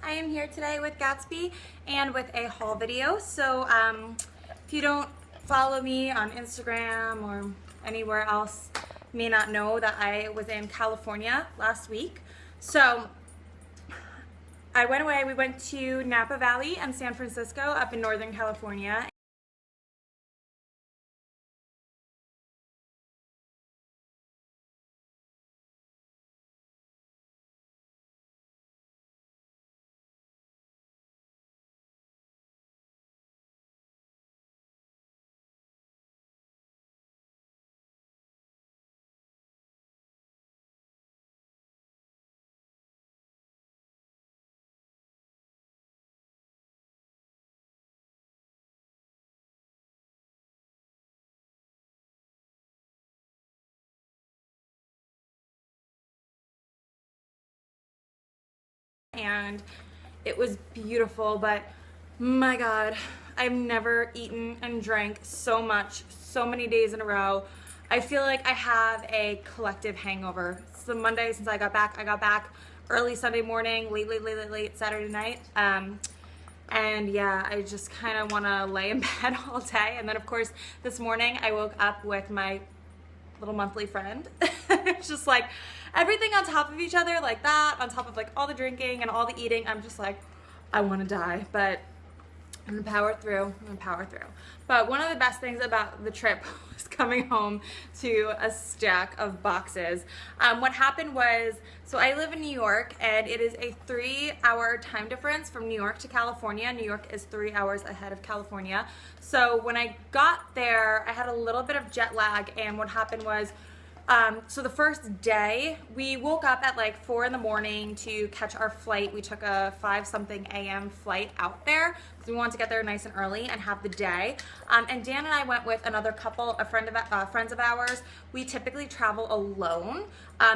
I am here today with Gatsby and with a haul video. So if you don't follow me on Instagram or anywhere else, you may not know that I was in California last week. So I went away. We went to Napa Valley and San Francisco up in Northern California. And it was beautiful, but my God, I've never eaten and drank so much, so many days in a row. I feel like I have a collective hangover. It's the Monday since I got back. I got back early Sunday morning, late Saturday night. And yeah, I just kind of want to lay in bed all day. And then of course, this morning I woke up with my little monthly friend. It's just like everything on top of each other like that, on top of like all the drinking and all the eating. I'm just like, I want to die, but I'm gonna power through. But one of the best things about the trip was coming home to a stack of boxes. What happened was, so I live in New York and it is a 3-hour time difference from New York to California. New York is 3 hours ahead of California. So when I got there, I had a little bit of jet lag, and what happened was, so the first day, we woke up at like 4 in the morning to catch our flight. We took a 5-something a.m. flight out there because we wanted to get there nice and early and have the day. And Dan and I went with another couple, friends of ours. We typically travel alone.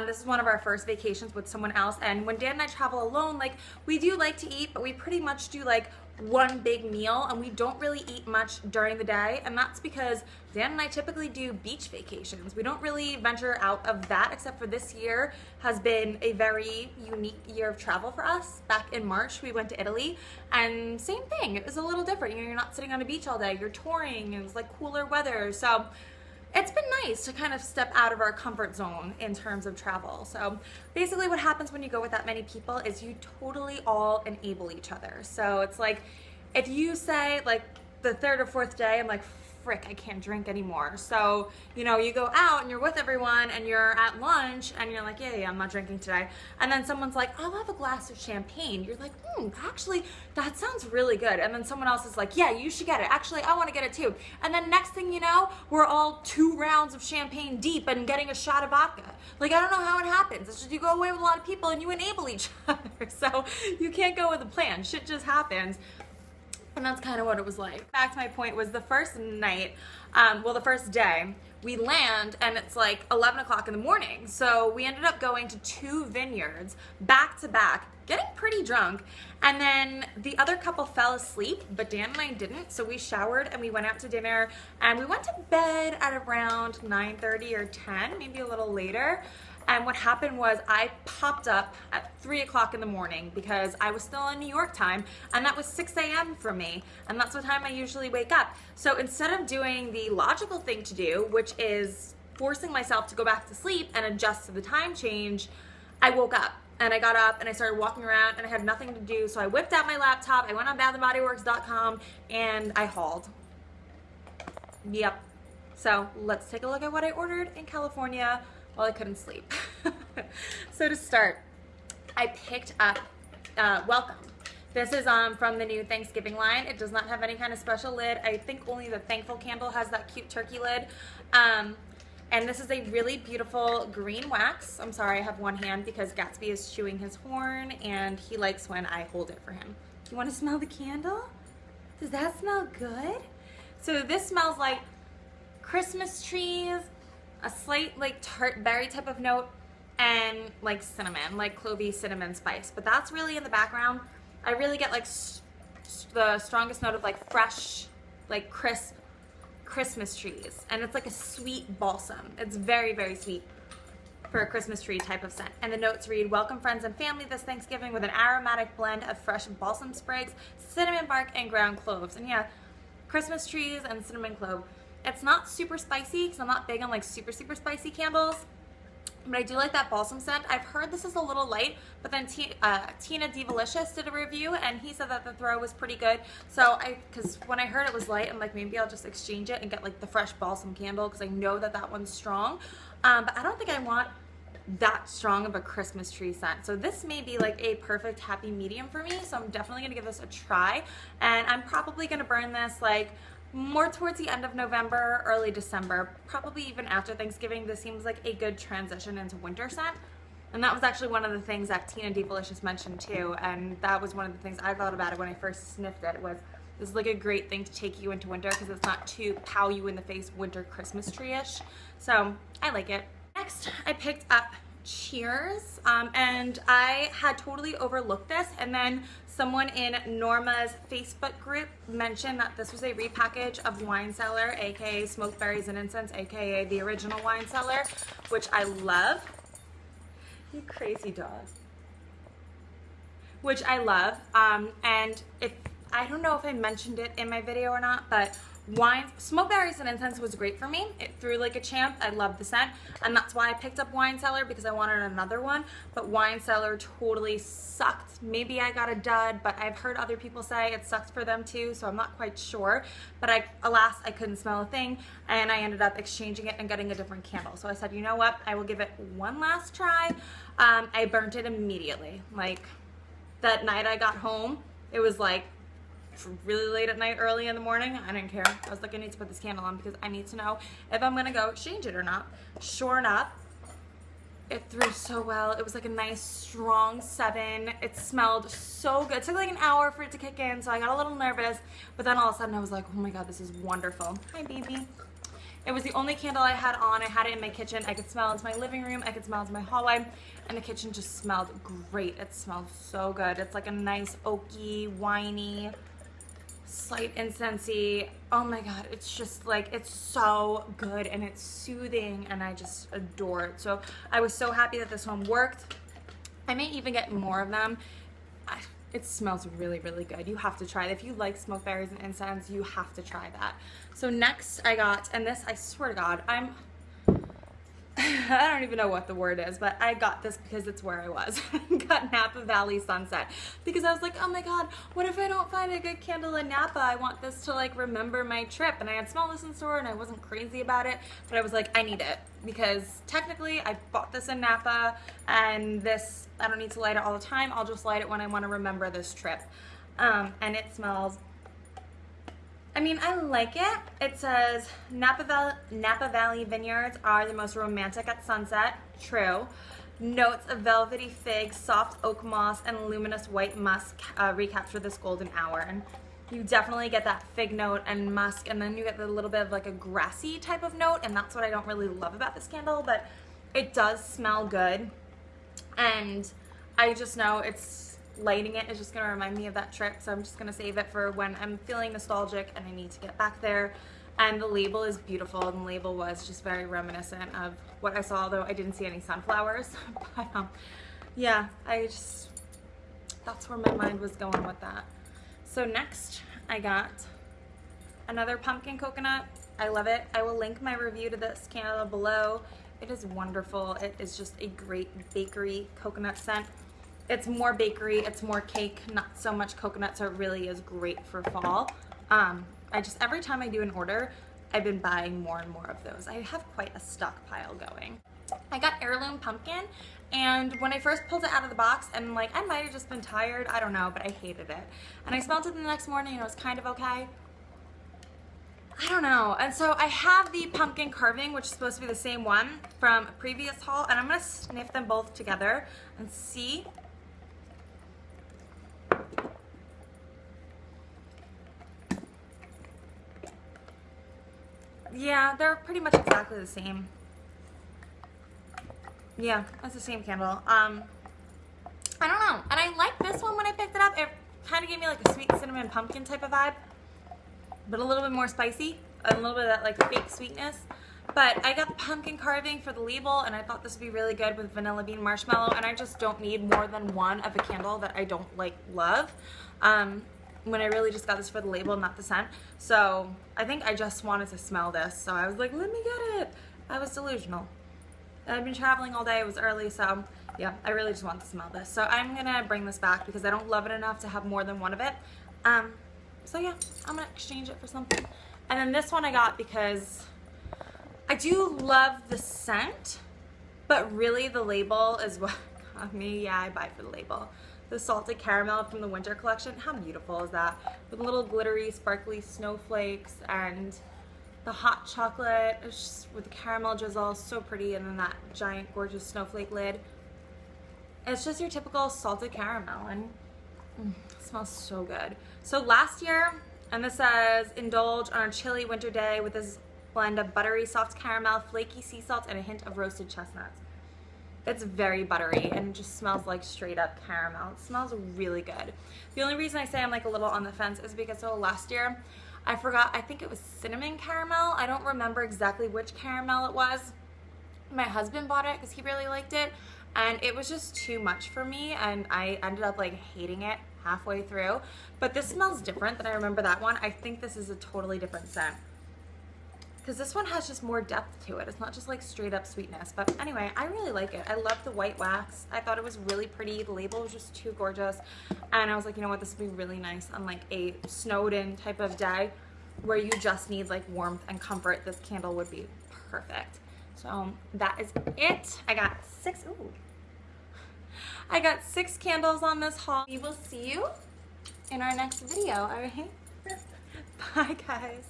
This is one of our first vacations with someone else. And when Dan and I travel alone, like, we do like to eat, but we pretty much do like one big meal, and we don't really eat much during the day. And that's because Dan and I typically do beach vacations. We don't really venture out of that, except for this year has been a very unique year of travel for us. Back in March, we went to Italy, and same thing. It was a little different. You know, you're not sitting on a beach all day. You're touring. It was like cooler weather. So it's been nice to kind of step out of our comfort zone in terms of travel. So basically what happens when you go with that many people is you totally all enable each other. So it's like, if you say like the third or fourth day, I'm like, frick, I can't drink anymore. So, you know, you go out and you're with everyone and you're at lunch and you're like, yeah, I'm not drinking today. And then someone's like, I'll have a glass of champagne. You're like, actually, that sounds really good. And then someone else is like, yeah, you should get it. Actually, I want to get it too. And then next thing you know, we're all 2 rounds of champagne deep and getting a shot of vodka. Like, I don't know how it happens. It's just you go away with a lot of people and you enable each other. So you can't go with a plan. Shit just happens. And that's kind of what it was like. Back to my point was the first night, the first day, we land and it's like 11 o'clock in the morning. So we ended up going to 2 vineyards back to back, getting pretty drunk. And then the other couple fell asleep, but Dan and I didn't. So we showered and we went out to dinner, and we went to bed at around 9:30 or 10, maybe a little later. And what happened was I popped up at 3 o'clock in the morning because I was still on New York time, and that was 6 a.m. for me, and that's what time I usually wake up. So instead of doing the logical thing to do, which is forcing myself to go back to sleep and adjust to the time change, I woke up. And I got up and I started walking around and I had nothing to do, so I whipped out my laptop, I went on bathandbodyworks.com, and I hauled. Yep. So let's take a look at what I ordered in California while I couldn't sleep. So to start, I picked up Welcome. This is from the new Thanksgiving line. It does not have any kind of special lid. I think only the Thankful candle has that cute turkey lid. And this is a really beautiful green wax. I'm sorry, I have one hand because Gatsby is chewing his horn and he likes when I hold it for him. You want to smell the candle? Does that smell good? So this smells like Christmas trees, a slight like tart berry type of note, and like cinnamon, like clovey cinnamon spice. But that's really in the background. I really get like the strongest note of like fresh, like crisp Christmas trees, and it's like a sweet balsam. It's very, very sweet. for a Christmas tree type of scent. And the notes read, welcome friends and family this Thanksgiving with an aromatic blend of fresh balsam sprigs, cinnamon bark, and ground cloves. And yeah, Christmas trees and cinnamon clove. It's not super spicy because I'm not big on like super spicy candles, but I do like that balsam scent. I've heard this is a little light, but then Tina Divalicious did a review and he said that the throw was pretty good. So because when I heard it was light, I'm like, maybe I'll just exchange it and get like the fresh balsam candle because I know that that one's strong. But I don't think I want that strong of a Christmas tree scent. So this may be like a perfect happy medium for me. So I'm definitely gonna give this a try. And I'm probably gonna burn this like more towards the end of November, early December, probably even after Thanksgiving. This seems like a good transition into winter scent. And that was actually one of the things that Tina Divalicious mentioned too. And that was one of the things I thought about it when I first sniffed it, was this is like a great thing to take you into winter because it's not too pow you in the face winter Christmas tree-ish. So I like it. Next, I picked up Cheers, and I had totally overlooked this, and then someone in Norma's Facebook group mentioned that this was a repackage of Wine Cellar, aka Smoked Berries and Incense, aka the original Wine Cellar, which I love. You crazy dog. Which I love, and I don't know if I mentioned it in my video or not, but Smoked Berries and Incense was great for me. It threw like a champ. I love the scent, and that's why I picked up Wine Cellar, because I wanted another one. But Wine Cellar totally sucked. Maybe I got a dud, but I've heard other people say it sucked for them too, so I'm not quite sure. But alas, I couldn't smell a thing, and I ended up exchanging it and getting a different candle. So I said, you know what? I will give it one last try. I burnt it immediately. Like that night I got home, it was like really late at night, early in the morning. I didn't care. I was like, I need to put this candle on because I need to know if I'm gonna go exchange it or not. Sure enough, it threw so well. It was like a nice strong 7. It smelled so good. It took like an hour for it to kick in, so I got a little nervous, but then all of a sudden I was like, oh my god, this is wonderful. Hi baby. It was the only candle I had on. I had it in my kitchen. I could smell into my living room. I could smell into my hallway, and the kitchen just smelled great. It smelled so good. It's like a nice oaky, winey, slight incensey. Oh my god, it's just like, it's so good and it's soothing, and I just adore it. So I was so happy that this one worked. I may even get more of them. It smells really good. You have to try it. If you like Smoked Berries and Incense, you have to try that. So next I got, and this, I swear to god, I don't even know what the word is, but I got this because it's where I was. Got Napa Valley Sunset because I was like, oh my god, what if I don't find a good candle in Napa? I want this to like remember my trip. And I had smelled this in store and I wasn't crazy about it, but I was like, I need it because technically I bought this in Napa, and this, I don't need to light it all the time. I'll just light it when I want to remember this trip. And it smells, I mean, I like it. It says Napa Valley vineyards are the most romantic at sunset. True. Notes of velvety fig, soft oak moss, and luminous white musk recapture this golden hour. And you definitely get that fig note and musk, and then you get the little bit of like a grassy type of note, and that's what I don't really love about this candle, but it does smell good. And I just know lighting it is just going to remind me of that trip, so I'm just going to save it for when I'm feeling nostalgic and I need to get back there. And the label is beautiful, and the label was just very reminiscent of what I saw, though I didn't see any sunflowers. But yeah, that's where my mind was going with that. So next I got another pumpkin coconut. I love it. I will link my review to this candle below. It is wonderful. It is just a great bakery coconut scent. It's more bakery, it's more cake, not so much coconut, so it really is great for fall. Every time I do an order, I've been buying more and more of those. I have quite a stockpile going. I got Heirloom Pumpkin, and when I first pulled it out of the box, and like, I might have just been tired, I don't know, but I hated it. And I smelled it the next morning and it was kind of okay. I don't know. And so I have the pumpkin carving, which is supposed to be the same one from a previous haul, and I'm gonna sniff them both together and see. Yeah, they're pretty much exactly the same. Yeah, it's the same candle. I don't know. And I like this one when I picked it up. It kind of gave me like a sweet cinnamon pumpkin type of vibe, but a little bit more spicy, and a little bit of that like fake sweetness. But I got the pumpkin carving for the label, and I thought this would be really good with vanilla bean marshmallow, and I just don't need more than one of a candle that I don't like love. When I really just got this for the label, not the scent. So I think I just wanted to smell this. So I was like, let me get it. I was delusional. I've been traveling all day. It was early, so yeah, I really just want to smell this. So I'm gonna bring this back because I don't love it enough to have more than one of it. So yeah, I'm gonna exchange it for something. And then this one I got because I do love the scent, but really the label is what got me. Yeah, I buy it for the label. The salted caramel from the winter collection. How beautiful is that? With little glittery, sparkly snowflakes and the hot chocolate with the caramel drizzle, so pretty, and then that giant gorgeous snowflake lid. It's just your typical salted caramel, and it smells so good. So last year, and this says, indulge on a chilly winter day with this blend of buttery soft caramel, flaky sea salt, and a hint of roasted chestnuts. It's very buttery and just smells like straight up caramel. It smells really good. The only reason I say I'm like a little on the fence is because so last year I forgot, I think it was cinnamon caramel. I don't remember exactly which caramel it was. My husband bought it because he really liked it, and it was just too much for me, and I ended up like hating it halfway through. But this smells different than I remember that one. I think this is a totally different scent, because this one has just more depth to it. It's not just like straight up sweetness. But anyway, I really like it. I love the white wax. I thought it was really pretty. The label was just too gorgeous. And I was like, you know what, this would be really nice on like a snowed in type of day where you just need like warmth and comfort. This candle would be perfect. So that is it. I got 6, ooh. I got 6 candles on this haul. We will see you in our next video, all right? Bye guys.